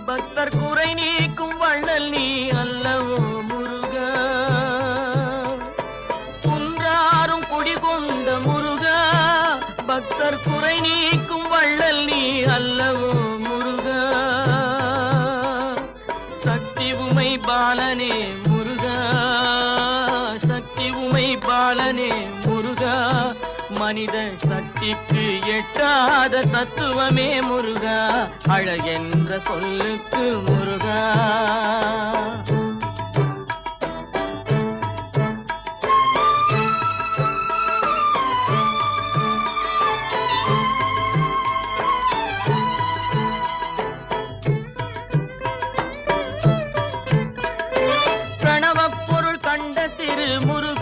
பக்தர் குறை நீக்கும் வள்ளல் நீ அல்லவோ முருகா. குன்றாரும் குடிகொண்ட முருகா, பக்தர் குறை நீக்கும் வள்ளல் நீ அல்லவோ முருகா. சக்தி உமை பாலனே முருகா, சக்தி உமை பாலனே முருகா. மனித சக்திக்கு எட்டாத தத்துவமே முருகா, அழகென்ற சொல்லுக்கு முருகா. பிரணவப் பொருள் கண்ட திரு முருகா,